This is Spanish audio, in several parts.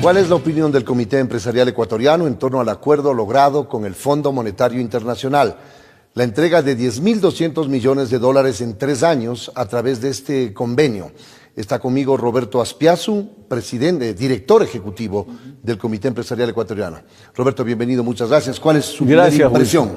¿Cuál es la opinión del Comité Empresarial Ecuatoriano en torno al acuerdo logrado con el Fondo Monetario Internacional? La entrega de 10.200 millones de dólares en 3 años a través de este convenio. Está conmigo Roberto Aspiazu, director ejecutivo del Comité Empresarial Ecuatoriano. Roberto, bienvenido, muchas gracias. ¿Cuál es su primera impresión?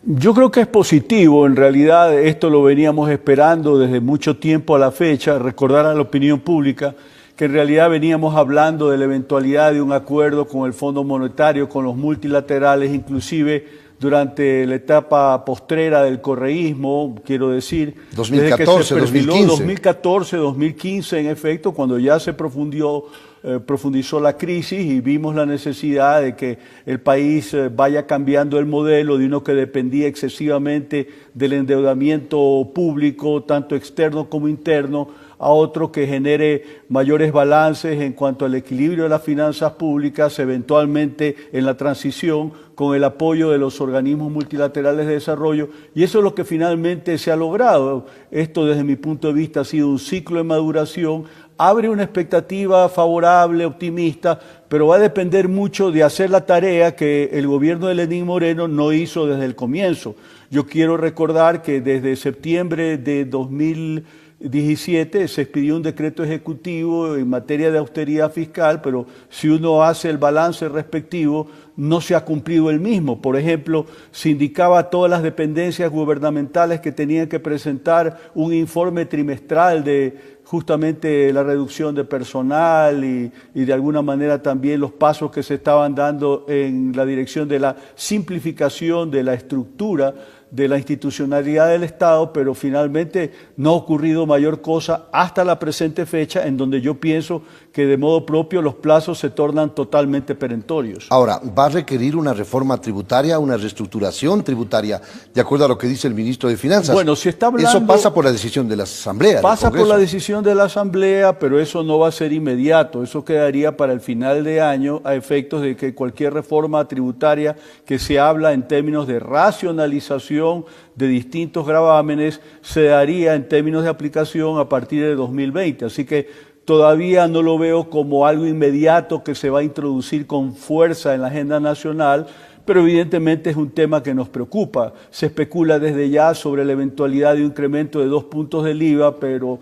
Yo creo que es positivo, en realidad esto lo veníamos esperando desde mucho tiempo a la fecha, recordar a la opinión pública que en realidad veníamos hablando de la eventualidad de un acuerdo con el Fondo Monetario, con los multilaterales, inclusive durante la etapa postrera del correísmo, quiero decir, 2014, 2015. 2014, 2015, en efecto, cuando ya se profundizó la crisis y vimos la necesidad de que el país vaya cambiando el modelo de uno que dependía excesivamente del endeudamiento público, tanto externo como interno, a otro que genere mayores balances en cuanto al equilibrio de las finanzas públicas, eventualmente en la transición con el apoyo de los organismos multilaterales de desarrollo, y eso es lo que finalmente se ha logrado. Esto, desde mi punto de vista, ha sido un ciclo de maduración, abre una expectativa favorable, optimista, pero va a depender mucho de hacer la tarea que el gobierno de Lenín Moreno no hizo desde el comienzo. Yo quiero recordar que desde septiembre de 2017 se expidió un decreto ejecutivo en materia de austeridad fiscal, pero si uno hace el balance respectivo, no se ha cumplido el mismo. Por ejemplo, se indicaba a todas las dependencias gubernamentales que tenían que presentar un informe trimestral de justamente la reducción de personal y de alguna manera también los pasos que se estaban dando en la dirección de la simplificación de la estructura de la institucionalidad del Estado, pero finalmente no ha ocurrido mayor cosa hasta la presente fecha, en donde yo pienso que de modo propio los plazos se tornan totalmente perentorios. Ahora, ¿va a requerir una reforma tributaria, una reestructuración tributaria, de acuerdo a lo que dice el ministro de Finanzas? Bueno, se está hablando... Eso pasa por la decisión de la Asamblea. Pasa por la decisión de la Asamblea, pero eso no va a ser inmediato, eso quedaría para el final de año a efectos de que cualquier reforma tributaria que se habla en términos de racionalización de distintos gravámenes se daría en términos de aplicación a partir de 2020. Así que todavía no lo veo como algo inmediato que se va a introducir con fuerza en la agenda nacional, pero evidentemente es un tema que nos preocupa. Se especula desde ya sobre la eventualidad de un incremento de 2 puntos del IVA, pero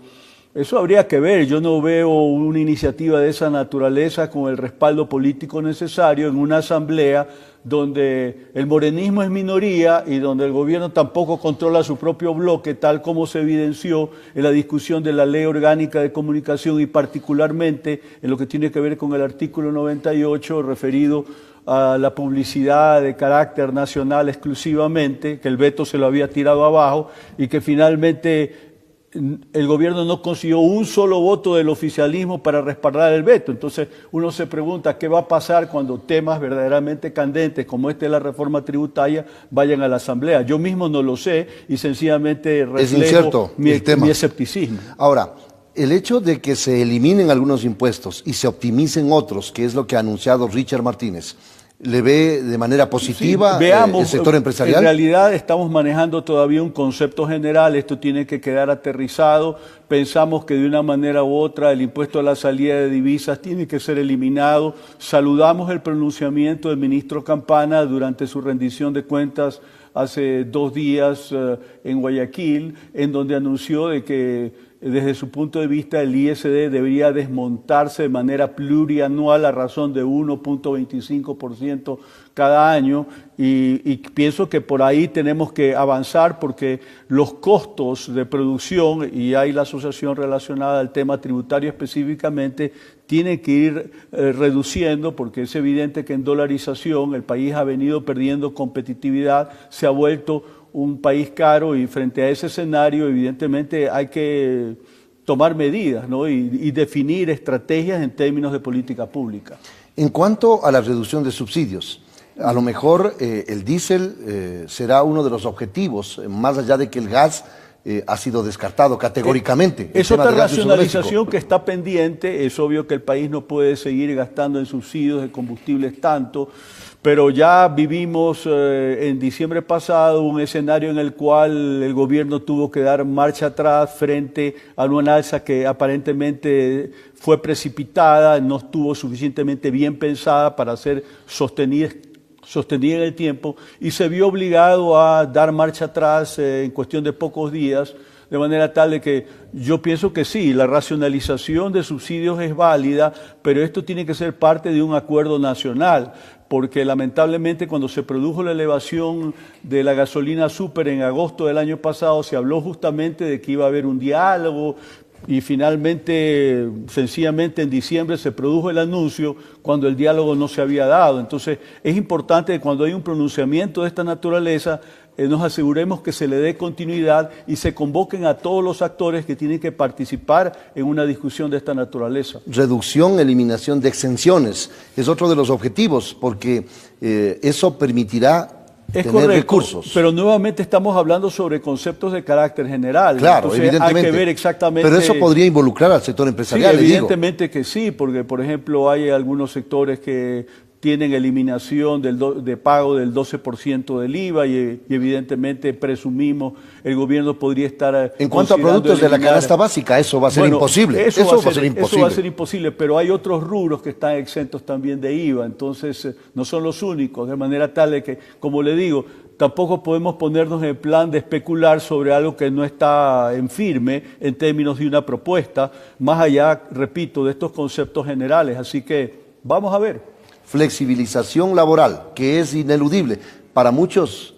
eso habría que ver. Yo no veo una iniciativa de esa naturaleza con el respaldo político necesario en una asamblea donde el morenismo es minoría y donde el gobierno tampoco controla su propio bloque, tal como se evidenció en la discusión de la Ley Orgánica de Comunicación y particularmente en lo que tiene que ver con el artículo 98 referido a la publicidad de carácter nacional exclusivamente, que el veto se lo había tirado abajo y que finalmente el gobierno no consiguió un solo voto del oficialismo para respaldar el veto. Entonces uno se pregunta qué va a pasar cuando temas verdaderamente candentes como este de la reforma tributaria vayan a la Asamblea. Yo mismo no lo sé y sencillamente reflejo mi escepticismo. Ahora, el hecho de que se eliminen algunos impuestos y se optimicen otros, que es lo que ha anunciado Richard Martínez, ¿le ve de manera positiva el sector empresarial? En realidad estamos manejando todavía un concepto general, esto tiene que quedar aterrizado. Pensamos que de una manera u otra el impuesto a la salida de divisas tiene que ser eliminado. Saludamos el pronunciamiento del ministro Campana durante su rendición de cuentas hace 2 días en Guayaquil, en donde anunció de que desde su punto de vista el ISD debería desmontarse de manera plurianual a razón de 1.25% cada año y pienso que por ahí tenemos que avanzar porque los costos de producción, y hay la asociación relacionada al tema tributario específicamente, tienen que ir reduciendo porque es evidente que en dolarización el país ha venido perdiendo competitividad, se ha vuelto un país caro y frente a ese escenario evidentemente hay que tomar medidas, ¿no? y definir estrategias en términos de política pública. En cuanto a la reducción de subsidios, a lo mejor el diésel será uno de los objetivos, más allá de que el gas ha sido descartado categóricamente. Es otra racionalización que está pendiente. Es obvio que el país no puede seguir gastando en subsidios de combustibles tanto, pero ya vivimos en diciembre pasado un escenario en el cual el gobierno tuvo que dar marcha atrás frente a una alza que aparentemente fue precipitada, no estuvo suficientemente bien pensada para ser sostenida en el tiempo, y se vio obligado a dar marcha atrás en cuestión de pocos días, de manera tal de que yo pienso que sí, la racionalización de subsidios es válida, pero esto tiene que ser parte de un acuerdo nacional, porque lamentablemente cuando se produjo la elevación de la gasolina súper en agosto del año pasado, se habló justamente de que iba a haber un diálogo, y finalmente, sencillamente en diciembre se produjo el anuncio cuando el diálogo no se había dado. Entonces es importante que cuando hay un pronunciamiento de esta naturaleza nos aseguremos que se le dé continuidad y se convoquen a todos los actores que tienen que participar en una discusión de esta naturaleza. Reducción, eliminación de exenciones es otro de los objetivos, porque eso permitirá tener recursos. Pero nuevamente estamos hablando sobre conceptos de carácter general. Claro, entonces evidentemente. Hay que ver exactamente. Pero eso podría involucrar al sector empresarial. Sí, evidentemente que sí, porque por ejemplo hay algunos sectores que tienen eliminación de pago del 12% del IVA y evidentemente presumimos el gobierno podría estar. En cuanto a productos de la canasta básica, eso va a ser imposible. Eso va a ser imposible, pero hay otros rubros que están exentos también de IVA, entonces no son los únicos, de manera tal de que, como le digo, tampoco podemos ponernos en plan de especular sobre algo que no está en firme en términos de una propuesta, más allá, repito, de estos conceptos generales. Así que vamos a ver. Flexibilización laboral, que es ineludible. Para muchos,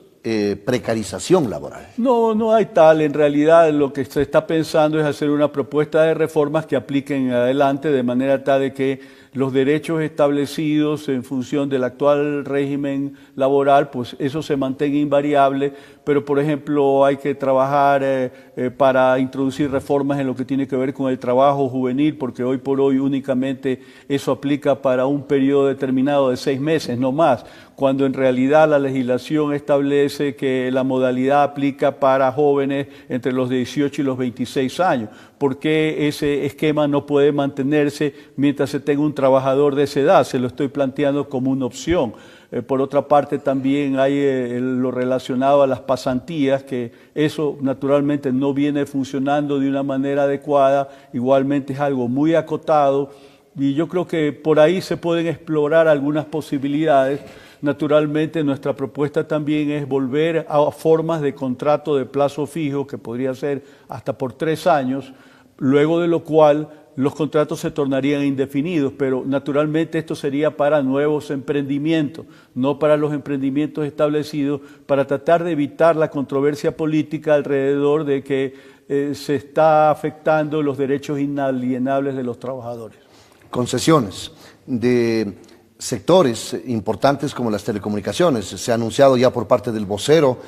precarización laboral. No hay tal. En realidad lo que se está pensando es hacer una propuesta de reformas que apliquen adelante de manera tal de que los derechos establecidos en función del actual régimen laboral, pues eso se mantenga invariable, pero por ejemplo hay que trabajar para introducir reformas en lo que tiene que ver con el trabajo juvenil, porque hoy por hoy únicamente eso aplica para un periodo determinado de 6 meses, no más, cuando en realidad la legislación establece que la modalidad aplica para jóvenes entre los 18 y los 26 años. ¿Por qué ese esquema no puede mantenerse mientras se tenga un trabajador de esa edad? Se lo estoy planteando como una opción. Por otra parte, también hay lo relacionado a las pasantías, que eso naturalmente no viene funcionando de una manera adecuada, igualmente es algo muy acotado, y yo creo que por ahí se pueden explorar algunas posibilidades. Naturalmente, nuestra propuesta también es volver a formas de contrato de plazo fijo, que podría ser hasta por 3 años, luego de lo cual los contratos se tornarían indefinidos, pero naturalmente esto sería para nuevos emprendimientos, no para los emprendimientos establecidos, para tratar de evitar la controversia política alrededor de que se está afectando los derechos inalienables de los trabajadores. Concesiones de sectores importantes como las telecomunicaciones. Se ha anunciado ya por parte del vocero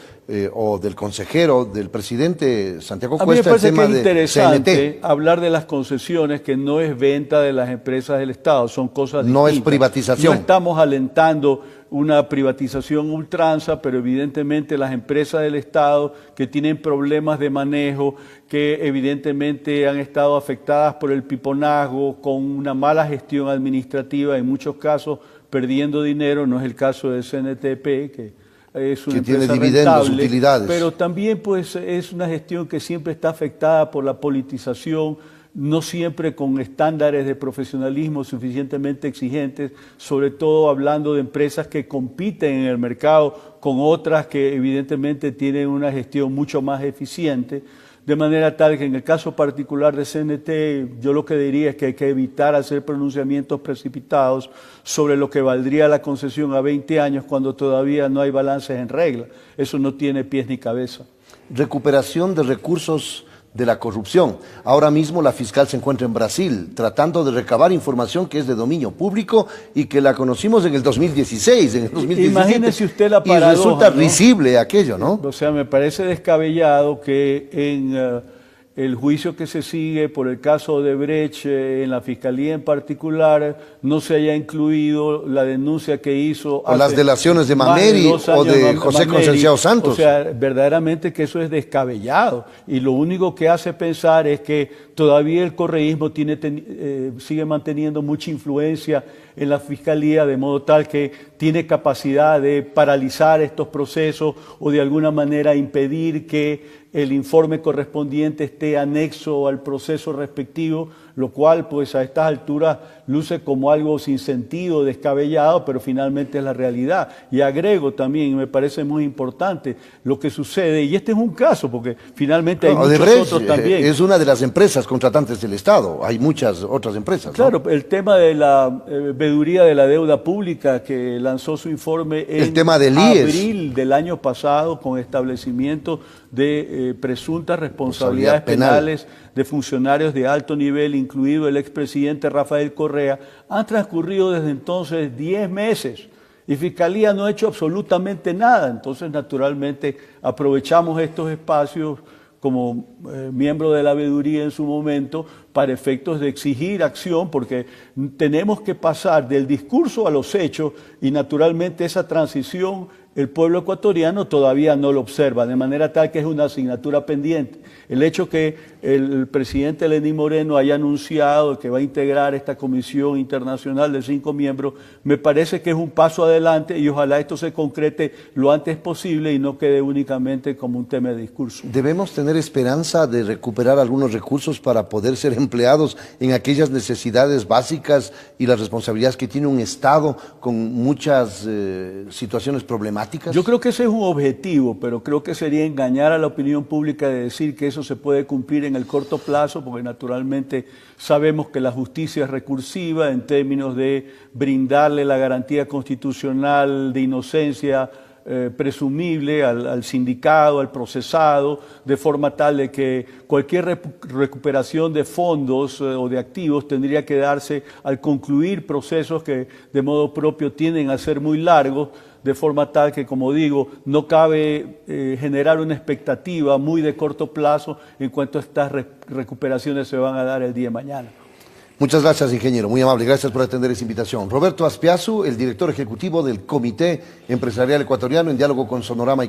o del consejero, del presidente Santiago Cuesta, el tema de CNT. A mí me parece que es interesante hablar de las concesiones, que no es venta de las empresas del Estado, son cosas distintas. No es privatización. No estamos alentando una privatización ultranza, pero evidentemente las empresas del Estado que tienen problemas de manejo, que evidentemente han estado afectadas por el piponazgo, con una mala gestión administrativa, en muchos casos perdiendo dinero, no es el caso de CNTP, que es una tiene empresa dividendos, rentable, utilidades. pero también pues es una gestión que siempre está afectada por la politización, no siempre con estándares de profesionalismo suficientemente exigentes, sobre todo hablando de empresas que compiten en el mercado con otras que evidentemente tienen una gestión mucho más eficiente, de manera tal que en el caso particular de CNT yo lo que diría es que hay que evitar hacer pronunciamientos precipitados sobre lo que valdría la concesión a 20 años cuando todavía no hay balances en regla. Eso no tiene pies ni cabeza. Recuperación de recursos de la corrupción. Ahora mismo la fiscal se encuentra en Brasil tratando de recabar información que es de dominio público y que la conocimos en el 2016, en el 2017. Imagínese usted la paradoja, y resulta ¿no? risible aquello, ¿no? O sea, me parece descabellado que el juicio que se sigue por el caso de Brecht en la Fiscalía en particular no se haya incluido la denuncia que hizo o las delaciones de Mameri o de José Concenciado Santos. O sea, verdaderamente que eso es descabellado y lo único que hace pensar es que todavía el correísmo sigue manteniendo mucha influencia en la Fiscalía, de modo tal que tiene capacidad de paralizar estos procesos o de alguna manera impedir que el informe correspondiente esté anexo al proceso respectivo, lo cual pues a estas alturas luce como algo sin sentido, descabellado, pero finalmente es la realidad. Y agrego también, y me parece muy importante, lo que sucede, y este es un caso, porque finalmente hay muchos otros también. Es una de las empresas contratantes del Estado, hay muchas otras empresas. Claro, ¿no? el tema de la veeduría de la deuda pública que lanzó su informe en el tema del IES. Abril del año pasado con establecimiento de presuntas responsabilidades penales de funcionarios de alto nivel, incluido el expresidente Rafael Correa, han transcurrido desde entonces 10 meses y Fiscalía no ha hecho absolutamente nada. Entonces, naturalmente, aprovechamos estos espacios como miembro de la veeduría en su momento para efectos de exigir acción, porque tenemos que pasar del discurso a los hechos y naturalmente esa transición el pueblo ecuatoriano todavía no lo observa, de manera tal que es una asignatura pendiente. El hecho que el presidente Lenín Moreno haya anunciado que va a integrar esta comisión internacional de 5 miembros, me parece que es un paso adelante y ojalá esto se concrete lo antes posible y no quede únicamente como un tema de discurso. ¿Debemos tener esperanza de recuperar algunos recursos para poder ser empleados en aquellas necesidades básicas y las responsabilidades que tiene un Estado con muchas situaciones problemáticas? Yo creo que ese es un objetivo, pero creo que sería engañar a la opinión pública de decir que eso se puede cumplir en el corto plazo, porque naturalmente sabemos que la justicia es recursiva en términos de brindarle la garantía constitucional de inocencia presumible al sindicado, al procesado, de forma tal de que cualquier recuperación de fondos o de activos tendría que darse al concluir procesos que de modo propio tienden a ser muy largos, de forma tal que, como digo, no cabe generar una expectativa muy de corto plazo en cuanto a estas recuperaciones se van a dar el día de mañana. Muchas gracias, ingeniero, muy amable, gracias por atender esa invitación. Roberto Aspiazu, el director ejecutivo del Comité Empresarial Ecuatoriano, en diálogo con Sonorama y